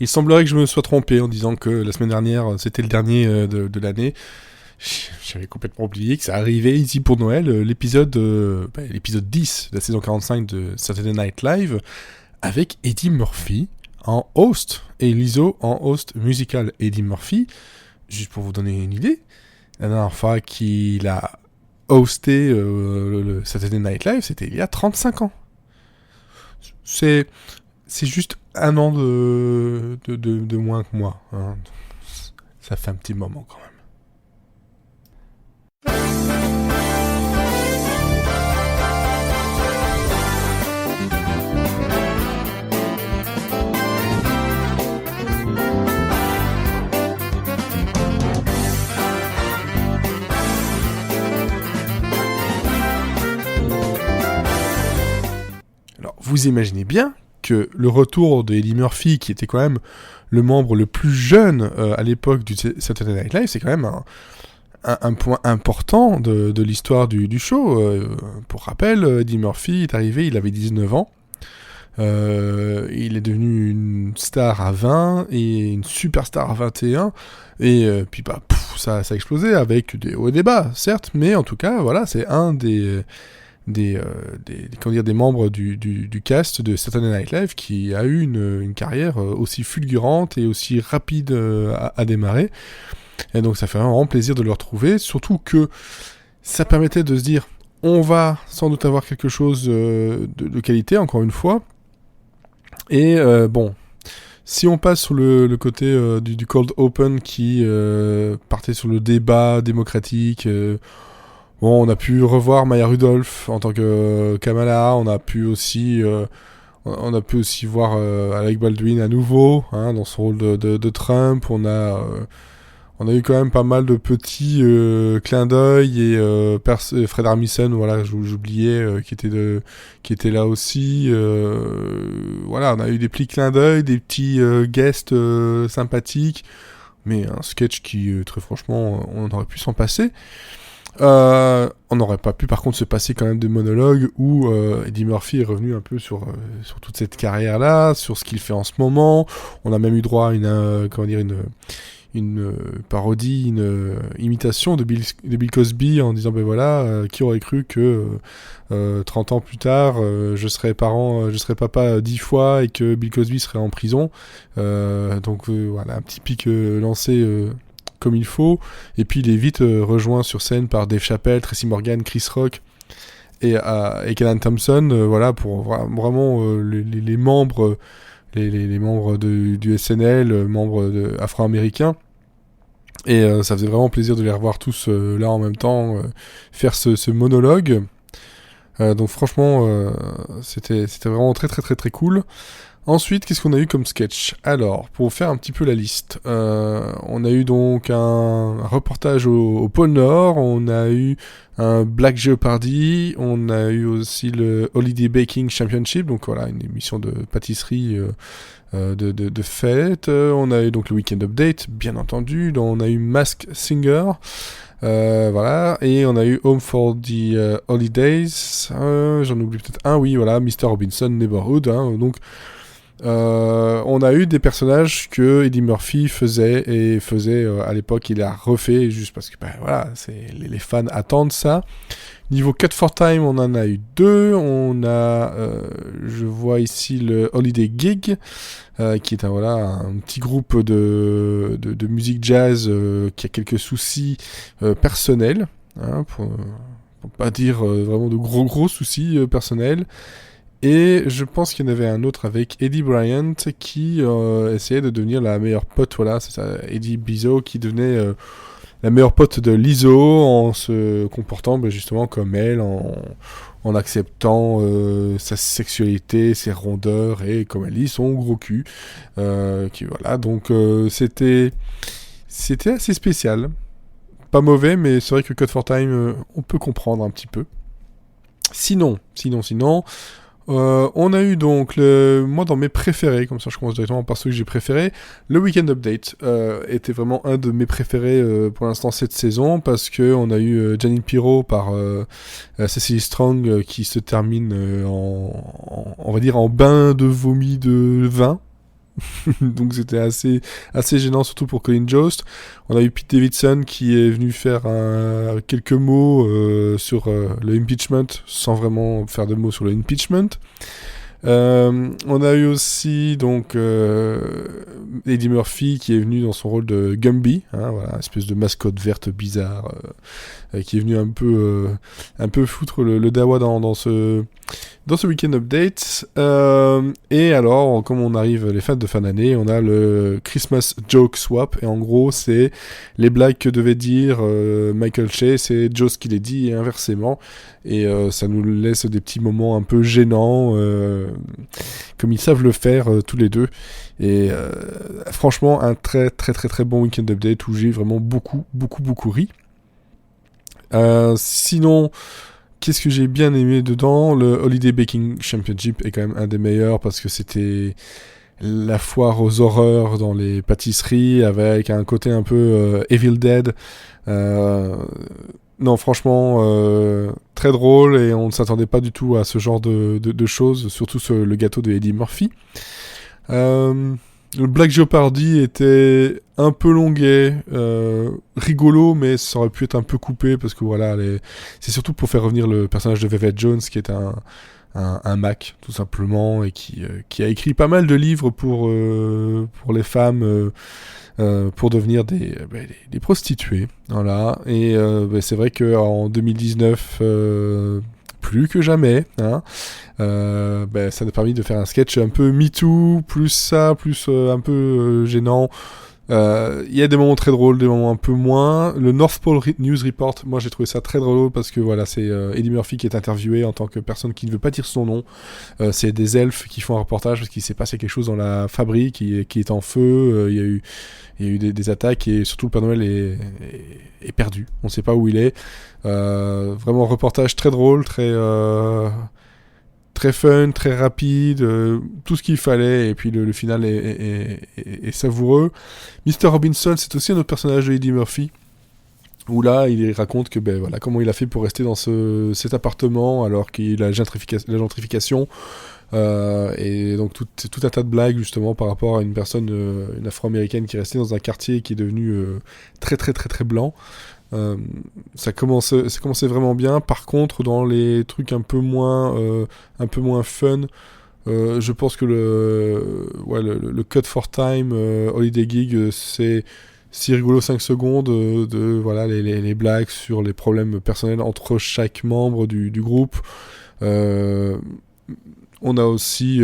Il semblerait que je me sois trompé en disant que la semaine dernière, c'était le dernier de l'année. J'avais complètement oublié que ça arrivait ici pour Noël, l'épisode 10 de la saison 45 de Saturday Night Live, avec Eddie Murphy en host, et Lizzo en host musical. Eddie Murphy, juste pour vous donner une idée, la dernière fois qu'il a hosté le Saturday Night Live, c'était il y a 35 ans. C'est juste un an de moins que moi. Hein. Ça fait un petit moment quand même. Alors, vous imaginez bien que le retour de Eddie Murphy, qui était quand même le membre le plus jeune à l'époque du Saturday Night Live, c'est quand même un point important de l'histoire du show. Pour rappel, Eddie Murphy est arrivé, il avait 19 ans. Il est devenu une star à 20 et une superstar à 21. Et puis ça a explosé avec des hauts et des bas, certes, mais en tout cas, voilà, c'est un des membres du cast de Saturday Night Live qui a eu une carrière aussi fulgurante et aussi rapide à démarrer. Et donc ça fait vraiment plaisir de le retrouver, surtout que ça permettait de se dire on va sans doute avoir quelque chose de qualité, encore une fois. Et si on passe sur le côté du Cold Open qui partait sur le débat démocratique, on a pu revoir Maya Rudolph en tant que Kamala, on a pu aussi voir Alec Baldwin à nouveau, hein, dans son rôle de Trump. On a eu quand même pas mal de petits clins d'œil et Fred Armisen, voilà, j'oubliais, qui était là aussi. Voilà, on a eu des petits clins d'œil, des petits guests sympathiques, mais un sketch qui, très franchement, on aurait pu s'en passer. On n'aurait pas pu par contre se passer quand même de monologues où Eddie Murphy est revenu un peu sur toute cette carrière-là, sur ce qu'il fait en ce moment. On a même eu droit à une parodie, une imitation de Bill Cosby en disant qui aurait cru que 30 ans plus tard je serais papa 10 fois et que Bill Cosby serait en prison. Voilà, un petit pic lancé comme il faut, et puis il est vite rejoint sur scène par Dave Chappelle, Tracy Morgan, Chris Rock et Kenan Thompson, voilà, pour vraiment les membres les membres du SNL, membres afro-américains. Et ça faisait vraiment plaisir de les revoir tous là en même temps, faire ce monologue. Donc franchement, c'était vraiment très très très très cool. Ensuite, qu'est-ce qu'on a eu comme sketch ? Alors, pour faire un petit peu la liste, on a eu donc un reportage au pôle Nord, on a eu un Black Jeopardy, on a eu aussi le Holiday Baking Championship, donc voilà, une émission de pâtisserie de fête. On a eu donc le Weekend Update, bien entendu, on a eu Masked Singer, voilà, et on a eu Home for the Holidays, j'en oublie peut-être un, oui, voilà, Mr. Robinson Neighborhood, hein, donc on a eu des personnages que Eddie Murphy faisait à l'époque. Il a refait juste parce que voilà, les fans attendent ça. Niveau Cut for Time, on en a eu 2. On a, je vois ici le Holiday Gig, qui est un petit groupe de musique jazz qui a quelques soucis personnels, hein, pour pas dire vraiment de gros soucis personnels. Et je pense qu'il y en avait un autre avec Eddie Bryant qui essayait de devenir la meilleure pote, voilà, c'est ça, Eddie Bizzo qui devenait la meilleure pote de Lizzo en se comportant justement comme elle, en acceptant sa sexualité, ses rondeurs et, comme elle dit, son gros cul. Voilà, donc c'était assez spécial. Pas mauvais, mais c'est vrai que Cut for Time, on peut comprendre un petit peu. Sinon, on a eu donc, moi dans mes préférés, comme ça je commence directement par ceux que j'ai préférés, le Weekend Update était vraiment un de mes préférés pour l'instant cette saison, parce que on a eu Janine Pirro par Cecily Strong qui se termine on va dire en bain de vomi de vin, Donc c'était assez gênant, surtout pour Colin Jost. On a eu Pete Davidson qui est venu faire quelques mots sur le impeachment, sans vraiment faire de mots sur le impeachment. On a eu aussi donc Eddie Murphy qui est venu dans son rôle de Gumby, voilà, espèce de mascotte verte bizarre qui est venu un peu foutre le dawa dans ce Weekend Update. Et alors, comme on arrive les fêtes de fin d'année, on a le Christmas Joke Swap, et en gros c'est les blagues que devait dire Michael Che, c'est Joe qui les dit et inversement, et ça nous laisse des petits moments un peu gênants comme ils savent le faire tous les deux. Et franchement un très très très très bon Weekend Update où j'ai vraiment beaucoup ri. Sinon, qu'est-ce que j'ai bien aimé dedans? Le Holiday Baking Championship est quand même un des meilleurs parce que c'était la foire aux horreurs dans les pâtisseries avec un côté un peu Evil Dead. Non, franchement, très drôle, et on ne s'attendait pas du tout à ce genre de choses, surtout le gâteau de Eddie Murphy. Le Black Jeopardy était un peu longuet, rigolo, mais ça aurait pu être un peu coupé parce que voilà, c'est surtout pour faire revenir le personnage de Velvet Jones qui est un Mac tout simplement, et qui a écrit pas mal de livres pour les femmes pour devenir des prostituées, voilà. Et c'est vrai qu'en 2019 plus que jamais, ça nous a permis de faire un sketch un peu MeToo, plus un peu gênant. Il y a des moments très drôles, des moments un peu moins. Le North Pole News Report, moi j'ai trouvé ça très drôle parce que voilà, c'est Eddie Murphy qui est interviewé en tant que personne qui ne veut pas dire son nom. C'est des elfes qui font un reportage parce qu'il s'est passé quelque chose dans la fabrique qui est en feu. Il y a eu des attaques, et surtout le Père Noël est perdu. On ne sait pas où il est. Vraiment un reportage très drôle, très fun, très rapide, tout ce qu'il fallait, et puis le final est savoureux. Mr. Robinson, c'est aussi un autre personnage de Eddie Murphy, où là, il raconte que voilà, comment il a fait pour rester dans cet appartement alors qu'il a la gentrification, et donc tout un tas de blagues justement par rapport à une personne, une afro-américaine qui est restée dans un quartier qui est devenu très très très très blanc. Ça commençait vraiment bien. Par contre, dans les trucs un peu moins fun, je pense que le Cut for Time Holiday Gig, c'est si rigolo 5 secondes de voilà, les blagues sur les problèmes personnels entre chaque membre du groupe. On a aussi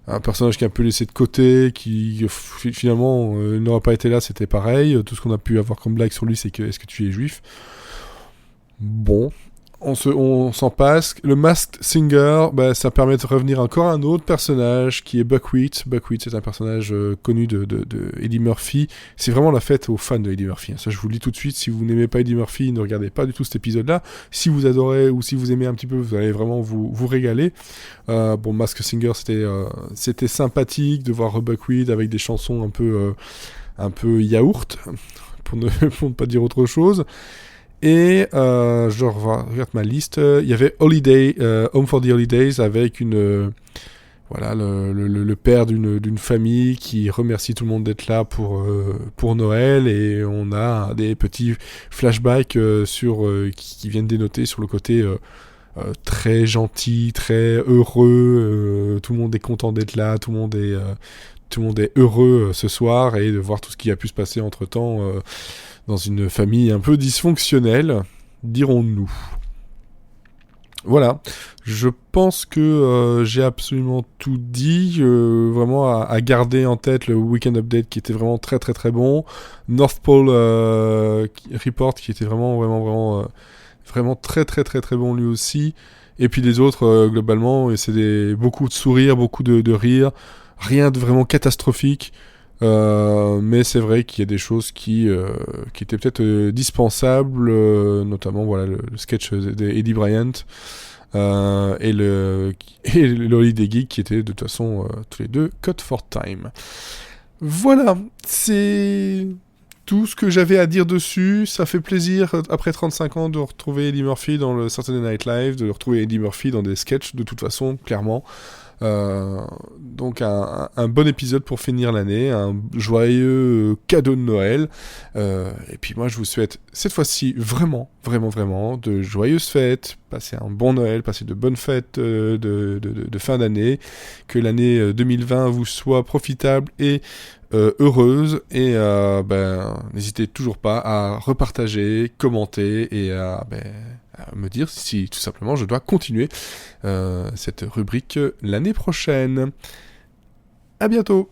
un personnage qui est un peu laissé de côté, qui finalement n'aurait pas été là, c'était pareil. Tout ce qu'on a pu avoir comme blague sur lui, c'est que est-ce que tu es juif? Bon, on s'en passe. Le Masked Singer, ça permet de revenir encore à un autre personnage qui est Buckwheat. Buckwheat, c'est un personnage connu de Eddie Murphy. C'est vraiment la fête aux fans de Eddie Murphy. Ça, je vous le dis tout de suite. Si vous n'aimez pas Eddie Murphy, ne regardez pas du tout cet épisode-là. Si vous adorez ou si vous aimez un petit peu, vous allez vraiment vous régaler. Masked Singer, c'était sympathique de voir Buckwheat avec des chansons un peu yaourt, pour ne pas dire autre chose. Et je regarde ma liste. Il y avait Holiday, Home for the Holidays, avec le père d'une famille qui remercie tout le monde d'être là pour Noël, et on a des petits flashbacks qui viennent dénoter sur le côté très gentil, très heureux. Tout le monde est content d'être là, tout le monde est heureux ce soir, et de voir tout ce qui a pu se passer entre-temps dans une famille un peu dysfonctionnelle, dirons-nous. Voilà, je pense que j'ai absolument tout dit. Vraiment à garder en tête le Weekend Update qui était vraiment très très très bon. North Pole Report qui était vraiment très très très très bon lui aussi. Et puis les autres globalement, et c'est beaucoup de sourires, beaucoup de rires. Rien de vraiment catastrophique. Mais c'est vrai qu'il y a des choses qui étaient peut-être dispensables, notamment voilà, le sketch d'Eddie Bryant et le Holiday Geek qui étaient de toute façon tous les deux cut for time. Voilà, c'est tout ce que j'avais à dire dessus. Ça fait plaisir après 35 ans de retrouver Eddie Murphy dans le Saturday Night Live, de retrouver Eddie Murphy dans des sketchs de toute façon, clairement. Donc un bon épisode pour finir l'année, un joyeux cadeau de Noël. Et puis moi je vous souhaite cette fois-ci vraiment, vraiment, vraiment de joyeuses fêtes, passez un bon Noël, passez de bonnes fêtes de fin d'année, que l'année 2020 vous soit profitable et heureuse, et n'hésitez toujours pas à repartager, commenter et à me dire si tout simplement je dois continuer cette rubrique l'année prochaine. À bientôt.